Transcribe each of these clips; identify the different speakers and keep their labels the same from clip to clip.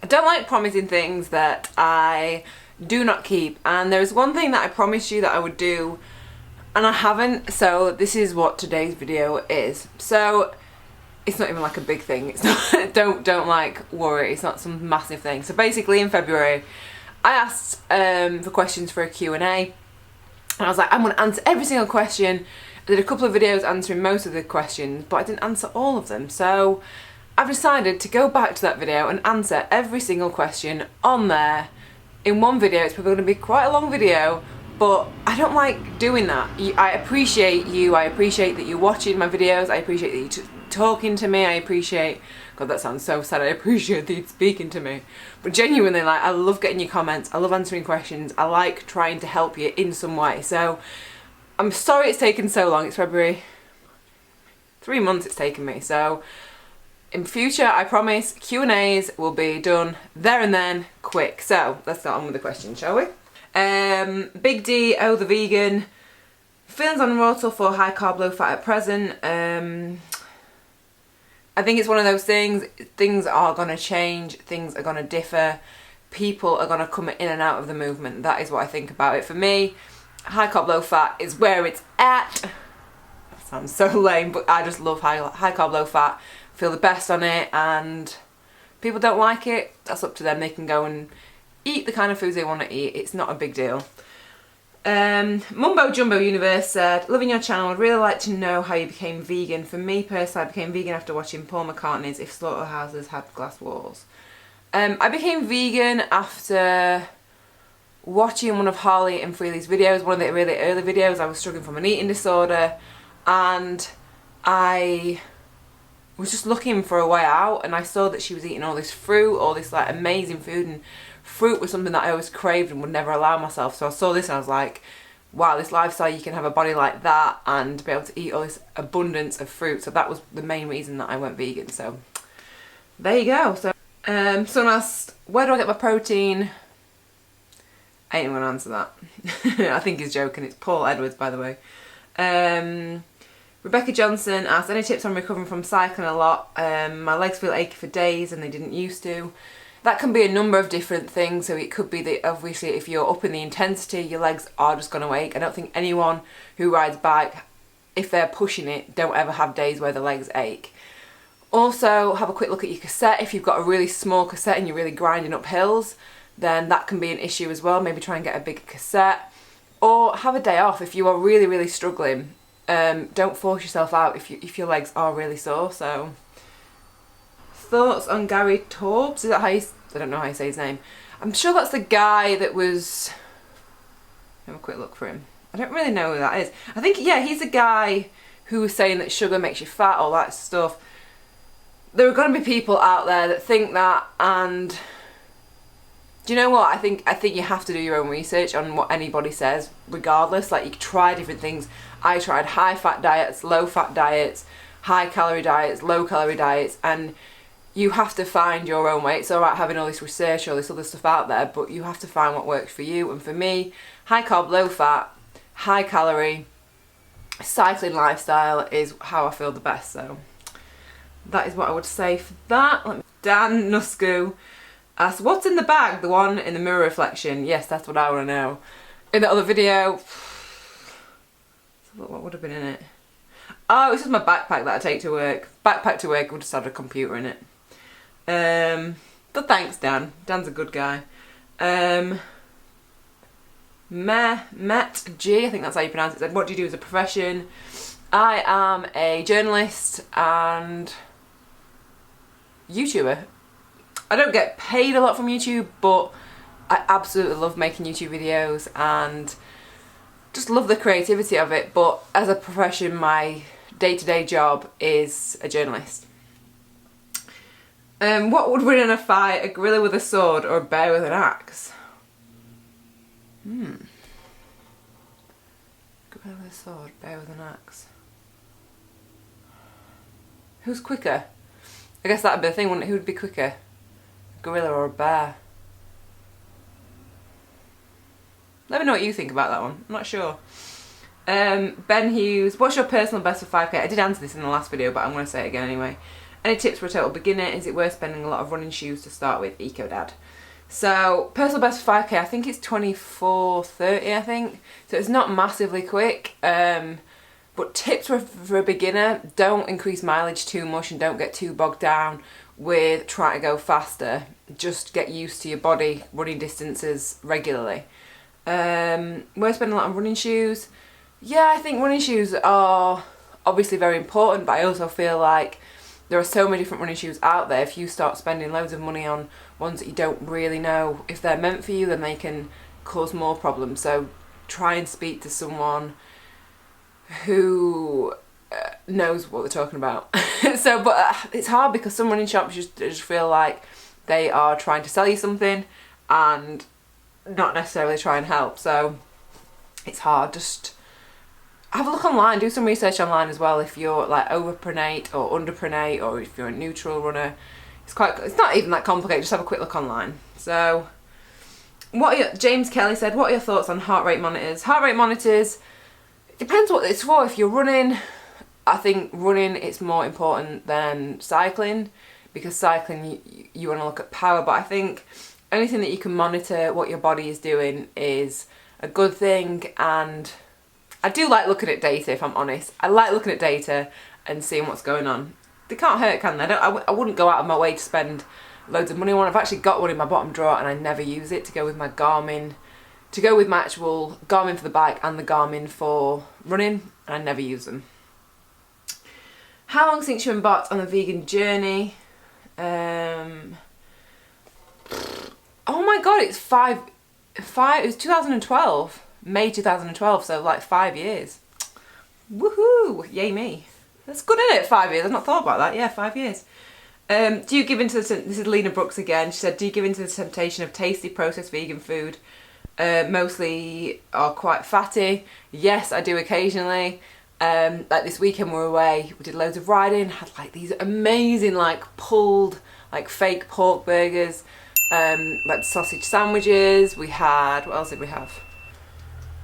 Speaker 1: don't like promising things that I do not keep, and there's one thing that I promised you that I would do and I haven't, so this is what today's video is. So it's not even like a big thing, it's not don't like worry, it's not some massive thing. So basically in February I asked for questions for a Q&A, and I was like, I'm going to answer every single question. I did a couple of videos answering most of the questions, but I didn't answer all of them, so I've decided to go back to that video and answer every single question on there in one video. It's probably going to be quite a long video, but I don't like doing that. I appreciate you, I appreciate that you're watching my videos, I appreciate that you're talking to me, I appreciate, God that sounds so sad, I appreciate that you're speaking to me. But genuinely, like, I love getting your comments, I love answering questions, I like trying to help you in some way. So I'm sorry it's taken so long. It's February, 3 months it's taken me. So in future, I promise, Q&As will be done there and then, quick. So let's start on with the questions, shall we? Big D, oh the vegan, feelings on raw for high carb, low fat at present. I think it's one of those things, things are going to change, things are going to differ, people are going to come in and out of the movement. That is what I think about it. For me, high carb, low fat is where it's at. That sounds so lame, but I just love high carb, low fat, feel the best on it, and people don't like it, that's up to them. They can go and eat the kind of foods they want to eat, it's not a big deal. Mumbo Jumbo Universe said, loving your channel, I'd really like to know how you became vegan. For me personally, I became vegan after watching Paul McCartney's If Slaughterhouses Had Glass Walls. I became vegan after watching one of Harley and Freely's videos, one of the really early videos. I was struggling from an eating disorder, and I was just looking for a way out, and I saw that she was eating all this fruit, all this like amazing food, and fruit was something that I always craved and would never allow myself. So I saw this and I was like, wow, this lifestyle, you can have a body like that and be able to eat all this abundance of fruit. So that was the main reason that I went vegan. So there you go. So someone asked, where do I get my protein? I ain't gonna answer that. I think he's joking. It's Paul Edwards, by the way. Rebecca Johnson asked, any tips on recovering from cycling a lot? My legs feel achy for days and they didn't used to. That can be a number of different things. So it could be that obviously if you're up in the intensity, your legs are just going to ache. I don't think anyone who rides bike, if they're pushing it, don't ever have days where the legs ache. Also, have a quick look at your cassette. If you've got a really small cassette and you're really grinding up hills, then that can be an issue as well. Maybe try and get a bigger cassette. Or have a day off if you are really, really struggling. Don't force yourself out if your legs are really sore. So, thoughts on Gary Torbs? Is that how you? I don't know how you say his name. I'm sure that's the guy that was. Have a quick look for him. I don't really know who that is. I think, yeah, he's a guy who was saying that sugar makes you fat, all that stuff. There are going to be people out there that think that, and do you know what? I think you have to do your own research on what anybody says, regardless. Like, you try different things. I tried high fat diets, low fat diets, high calorie diets, low calorie diets, and you have to find your own way. It's alright having all this research, all this other stuff out there, but you have to find what works for you. And for me, high carb, low fat, high calorie, cycling lifestyle is how I feel the best. So that is what I would say for that. Dan Nusku asked, what's in the bag? The one in the mirror reflection. Yes, that's what I want to know. In the other video, what would have been in it? Oh, it's just my backpack that I take to work. Backpack to work, we'll just have a computer in it. But thanks, Dan. Dan's a good guy. Met G, I think that's how you pronounce it, said, what do you do as a profession? I am a journalist and YouTuber. I don't get paid a lot from YouTube, but I absolutely love making YouTube videos and just love the creativity of it. But as a profession, my day-to-day job is a journalist. What would win in a fight, a gorilla with a sword or a bear with an axe? Gorilla with a sword, bear with an axe. Who's quicker? I guess that'd be the thing, wouldn't it? Who would be quicker? A gorilla or a bear? Let me know what you think about that one. I'm not sure. Ben Hughes, what's your personal best for 5k? I did answer this in the last video, but I'm going to say it again anyway. Any tips for a total beginner? Is it worth spending a lot of running shoes to start with? Eco Dad. So personal best for 5k, I think it's 24:30, I think. So it's not massively quick. But tips for a beginner: don't increase mileage too much and don't get too bogged down with trying to go faster. Just get used to your body running distances regularly. Worth spending a lot on running shoes? Yeah, I think running shoes are obviously very important, but I also feel like there are so many different running shoes out there. If you start spending loads of money on ones that you don't really know if they're meant for you, then they can cause more problems. So try and speak to someone who knows what they're talking about. But it's hard because some running shops just feel like they are trying to sell you something and not necessarily try and help. So it's hard. Just have a look online, do some research online as well if you're like overpronate or underpronate, or if you're a neutral runner. It's not even that complicated, just have a quick look online. So James Kelly said, what are your thoughts on heart rate monitors? Heart rate monitors, it depends what it's for. If you're running, I think running it's more important than cycling, because cycling you want to look at power, but I think anything that you can monitor what your body is doing is a good thing. And I do like looking at data, if I'm honest. I like looking at data and seeing what's going on. They can't hurt, can they? I wouldn't go out of my way to spend loads of money on one. I've actually got one in my bottom drawer and I never use it, to go with my Garmin, to go with my actual Garmin for the bike and the Garmin for running, and I never use them. How long since you embarked on the vegan journey? Oh my god, it's it was 2012. May 2012, so like 5 years. Woohoo! Yay me. That's good, isn't it? 5 years. I've not thought about that. Yeah, 5 years. Do you give into this is Lena Brooks again. She said, do you give into the temptation of tasty processed vegan food? Mostly are quite fatty. Yes, I do occasionally. Like this weekend we were away, we did loads of riding, had like these amazing like pulled like fake pork burgers, like sausage sandwiches. We had, what else did we have?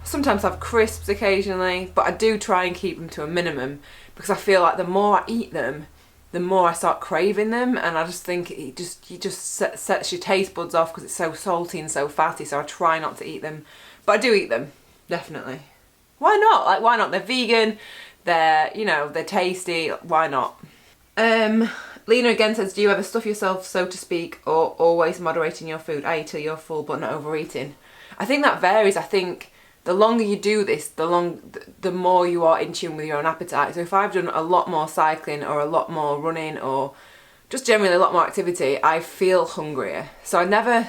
Speaker 1: Sometimes have crisps occasionally, but I do try and keep them to a minimum, because I feel like the more I eat them, the more I start craving them, and I just think you just sets your taste buds off because it's so salty and so fatty. So I try not to eat them, but I do eat them, definitely. Why not? Like, why not? They're vegan, they're tasty. Why not? Lena again says, do you ever stuff yourself, so to speak, or always moderating your food, i.e. till you're full but not overeating? I think that varies. I think the longer you do this, the more you are in tune with your own appetite. So if I've done a lot more cycling or a lot more running or just generally a lot more activity, I feel hungrier. So I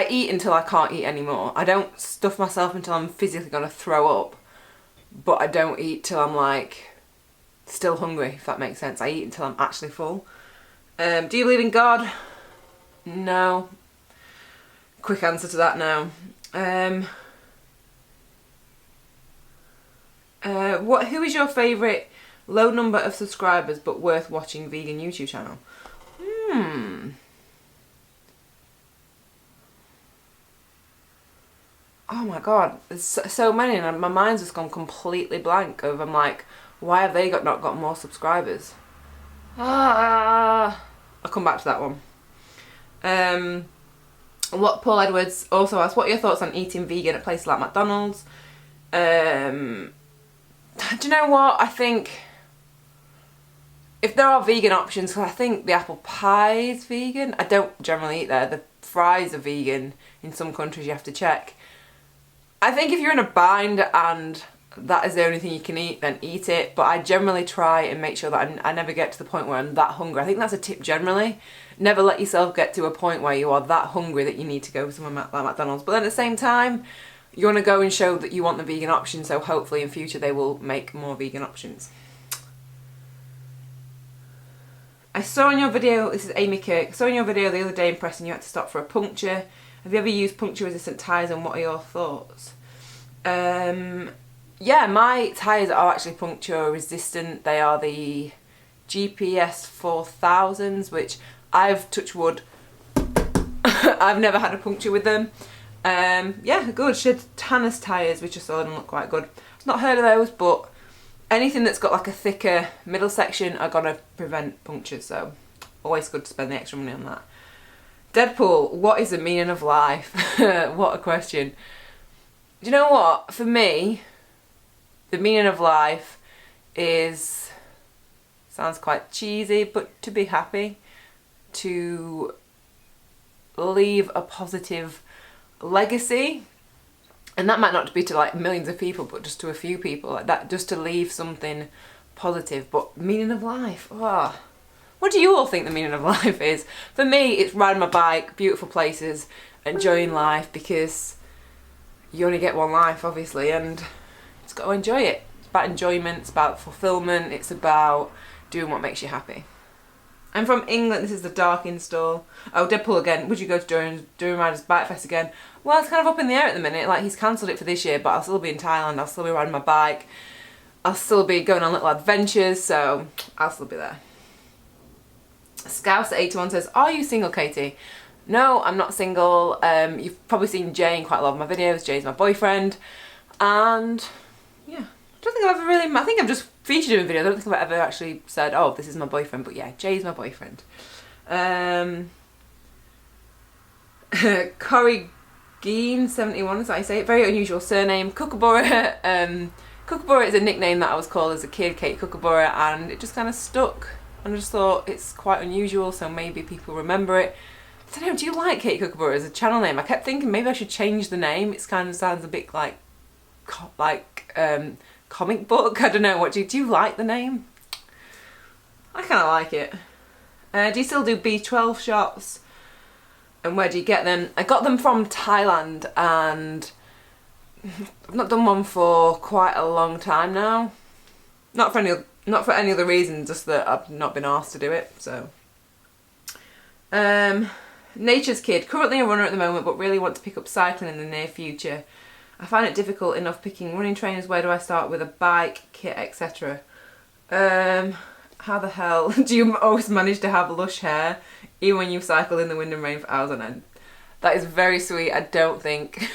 Speaker 1: eat until I can't eat anymore. I don't stuff myself until I'm physically going to throw up, but I don't eat till I'm like still hungry, if that makes sense. I eat until I'm actually full. Do you believe in God? No. Quick answer to that, no. Who is your favourite low number of subscribers but worth watching vegan YouTube channel? Oh my god, there's so many, and my mind's just gone completely blank. I'm like, why have they not got more subscribers? I'll come back to that one. What Paul Edwards also asked, what are your thoughts on eating vegan at places like McDonald's? Do you know what? I think if there are vegan options, I think the apple pie is vegan. I don't generally eat there. The fries are vegan. In some countries you have to check. I think if you're in a bind and that is the only thing you can eat, then eat it. But I generally try and make sure that I never get to the point where I'm that hungry. I think that's a tip generally. Never let yourself get to a point where you are that hungry that you need to go somewhere like McDonald's. But then at the same time, you want to go and show that you want the vegan option, so hopefully in future they will make more vegan options. I saw in your video, this is Amy Kirk, I saw in your video the other day impressing you had to stop for a puncture. Have you ever used puncture resistant tyres, and what are your thoughts? Yeah, my tyres are actually puncture resistant. They are the GPS 4000s, which I've, touched wood, I've never had a puncture with them. Yeah, good. She had Tannis tyres, which I saw didn't look quite good. I've not heard of those, but anything that's got like a thicker middle section are gonna prevent punctures, so always good to spend the extra money on that. Deadpool, what is the meaning of life? What a question. Do you know what? For me, the meaning of life is, sounds quite cheesy, but to be happy, to leave a positive legacy. And that might not be to like millions of people, but just to a few people, like that, just to leave something positive. But meaning of life, oh. What do you all think the meaning of life is? For me, it's riding my bike, beautiful places, enjoying life, because you only get one life, obviously, and it's got to enjoy it. It's about enjoyment, it's about fulfillment, it's about doing what makes you happy. I'm from England, this is the dark install. Oh, Deadpool again, would you go to During Riders Bike Fest again? Well, it's kind of up in the air at the minute, like he's cancelled it for this year, but I'll still be in Thailand, I'll still be riding my bike, I'll still be going on little adventures, so I'll still be there. Scouse81 says, are you single, Katie? No, I'm not single. You've probably seen Jay in quite a lot of my videos. Jay's my boyfriend. And yeah, I don't think I've ever really, I think I've just featured him in videos. I don't think I've ever actually said, oh, this is my boyfriend. But yeah, Jay's my boyfriend. Corrigeen71 is how I say it. Very unusual surname. Kookaburra. Kookaburra is a nickname that I was called as a kid, Kate Kookaburra, and it just kind of stuck. And I just thought it's quite unusual, so maybe people remember it. I don't know, do you like Kate Kookaburra as a channel name? I kept thinking maybe I should change the name. It kind of sounds a bit like comic book. I don't know, what do you like the name? I kind of like it. Do you still do B12 shots? And where do you get them? I got them from Thailand, and I've not done one for quite a long time now. Not for any other reason, just that I've not been asked to do it, so. Nature's Kid, currently a runner at the moment, but really want to pick up cycling in the near future. I find it difficult enough picking running trainers. Where do I start with a bike, kit, etc.? How the hell do you always manage to have lush hair, even when you cycle in the wind and rain for hours on end? That is very sweet. I don't think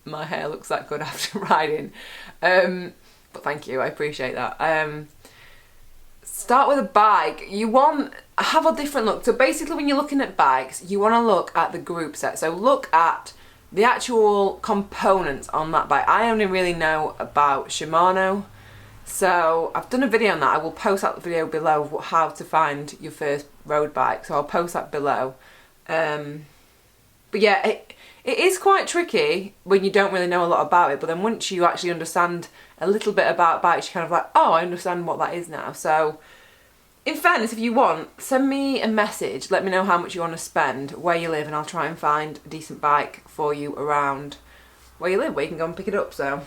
Speaker 1: my hair looks that good after riding. But thank you, I appreciate that. Start with a bike. You want have a different look. So basically when you're looking at bikes, you want to look at the group set. So look at the actual components on that bike. I only really know about Shimano. So I've done a video on that. I will post that video below of how to find your first road bike. So I'll post that below. But yeah, it is quite tricky when you don't really know a lot about it. But then once you actually understand a little bit about bikes, you're kind of like, oh, I understand what that is now. So in fairness, if you want, send me a message, let me know how much you want to spend, where you live, and I'll try and find a decent bike for you around where you live, where you can go and pick it up. So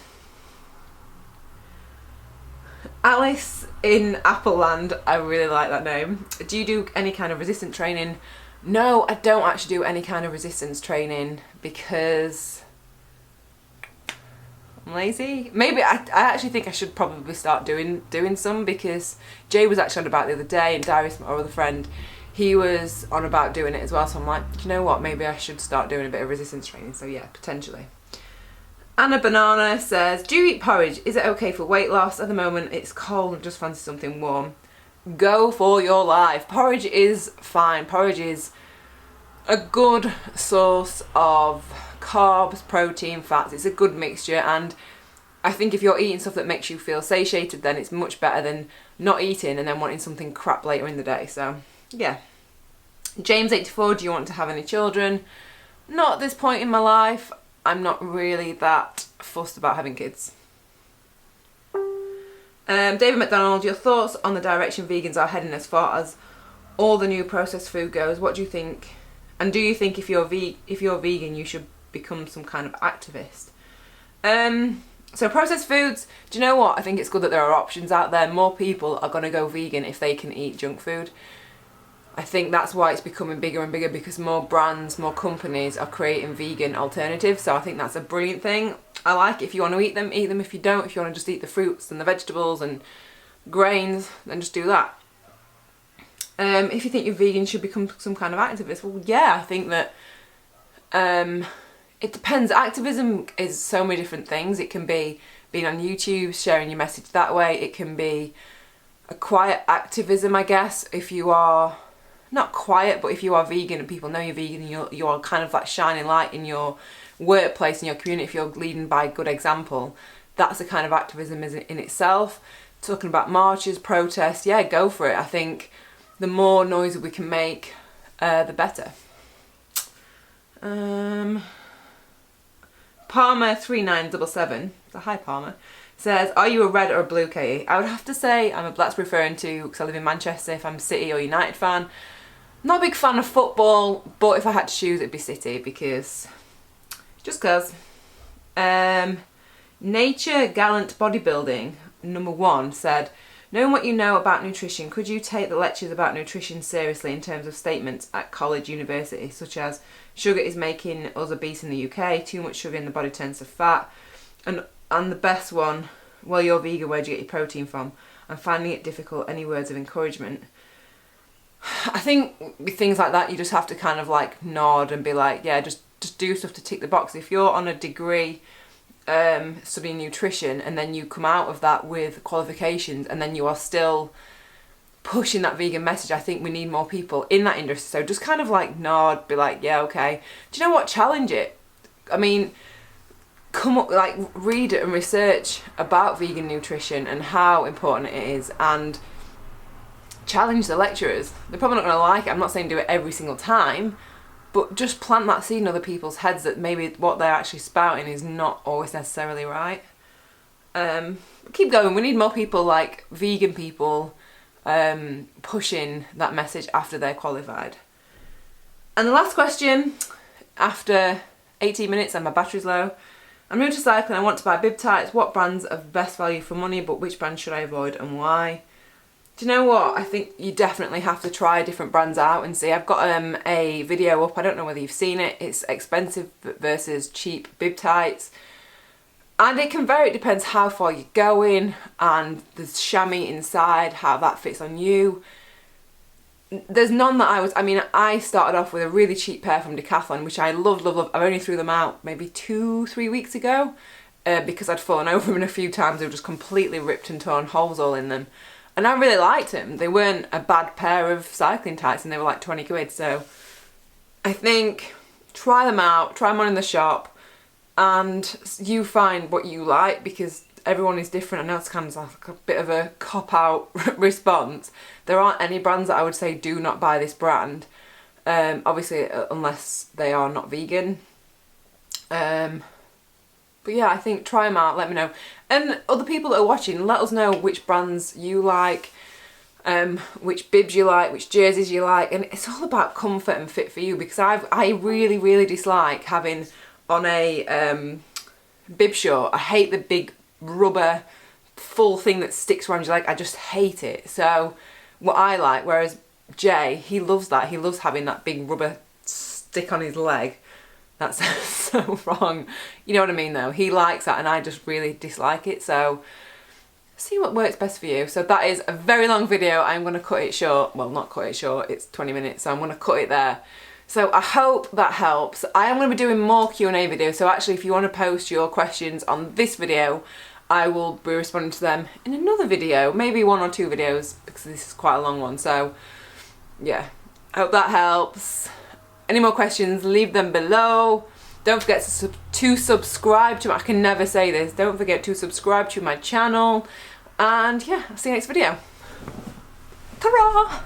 Speaker 1: Alice in Appleland, I really like that name. Do you do any kind of resistance training? No, I don't actually do any kind of resistance training because I'm lazy. Maybe I actually think I should probably start doing some, because Jay was actually on about it the other day, and Darius, my other friend, he was on about doing it as well. So I'm like, you know what, maybe I should start doing a bit of resistance training. So yeah, potentially. Anna Banana says, do you eat porridge? Is it okay for weight loss? At the moment it's cold and just fancy something warm. Go for your life. Porridge is fine. Porridge is a good source of carbs, protein, fats. It's a good mixture, and I think if you're eating stuff that makes you feel satiated, then it's much better than not eating and then wanting something crap later in the day. So yeah. James84, do you want to have any children? Not at this point in my life. I'm not really that fussed about having kids. David McDonald, your thoughts on the direction vegans are heading as far as all the new processed food goes? What do you think? And do you think if you're vegan, you should become some kind of activist? So processed foods, do you know what? I think it's good that there are options out there. More people are going to go vegan if they can eat junk food. I think that's why it's becoming bigger and bigger, because more brands, more companies are creating vegan alternatives. So I think that's a brilliant thing. I like it. If you want to eat them, eat them. If you don't, if you want to just eat the fruits and the vegetables and grains, then just do that. If you think you're vegan, you should become some kind of activist. Well, yeah, I think that it depends. Activism is so many different things. It can be being on YouTube, sharing your message that way. It can be a quiet activism, I guess, if you are not quiet, but if you are vegan and people know you're vegan and you're kind of like shining light in your workplace, in your community, if you're leading by good example, that's a kind of activism in itself. Talking about marches, protests, yeah, go for it. I think the more noise we can make, the better. Palmer3977, so hi Palmer, says, are you a red or a blue, Katie? I would have to say I'm a, that's referring to, because I live in Manchester, if I'm City or United fan. Not a big fan of football, but if I had to choose it'd be City, because, just cause. Nature Gallant Bodybuilding, number 1, said, knowing what you know about nutrition, could you take the lectures about nutrition seriously in terms of statements at college, university, such as sugar is making us obese in the UK, too much sugar in the body turns to fat, and the best one, well, you're vegan, where do you get your protein from? I'm finding it difficult, any words of encouragement? I think with things like that, you just have to kind of like nod and be like, yeah, just do stuff to tick the box. If you're on a degree studying nutrition and then you come out of that with qualifications and then you are still pushing that vegan message, I think we need more people in that industry. So just kind of like nod, be like, yeah, okay. Do you know what? Challenge it. I mean, come up, like read it and research about vegan nutrition and how important it is, and challenge the lecturers. They're probably not going to like it. I'm not saying do it every single time, but just plant that seed in other people's heads that maybe what they're actually spouting is not always necessarily right. Keep going. We need more people, like vegan people, pushing that message after they're qualified. And the last question, after 18 minutes and my battery's low. I'm new to cycling, I want to buy bib tights. What brands are best value for money, but which brands should I avoid and why? Do you know what? I think you definitely have to try different brands out and see. I've got a video up, I don't know whether you've seen it. It's expensive versus cheap bib tights. And it can vary, it depends how far you're going and the chamois inside, how that fits on you. There's none that I started off with a really cheap pair from Decathlon, which I love. I only threw them out maybe 2-3 weeks ago because I'd fallen over them a few times. They were just completely ripped and torn, holes all in them. And I really liked them. They weren't a bad pair of cycling tights and they were like 20 quid. So I think try them out, try them on in the shop, and you find what you like, because everyone is different. I know it's kind of like a bit of a cop-out response. There aren't any brands that I would say do not buy this brand. Obviously, unless they are not vegan. But yeah, I think try them out, let me know. And other people that are watching, let us know which brands you like, which bibs you like, which jerseys you like. And it's all about comfort and fit for you, because I really dislike having on a bib short. I hate the big rubber full thing that sticks around your leg. I just hate it. So what I like, whereas Jay, he loves that. He loves having that big rubber stick on his leg. That's so wrong. You know what I mean though? He likes that and I just really dislike it. So see what works best for you. So that is a very long video. I'm going to cut it short. Well, not cut it short. It's 20 minutes. So I'm going to cut it there. So I hope that helps. I am going to be doing more Q&A videos. So actually, if you want to post your questions on this video, I will be responding to them in another video. Maybe 1 or 2 videos, because this is quite a long one. So yeah, I hope that helps. Any more questions, leave them below. Don't forget to subscribe to, I can never say this, don't forget to subscribe to my channel. And yeah, I'll see you next video. Ta-ra!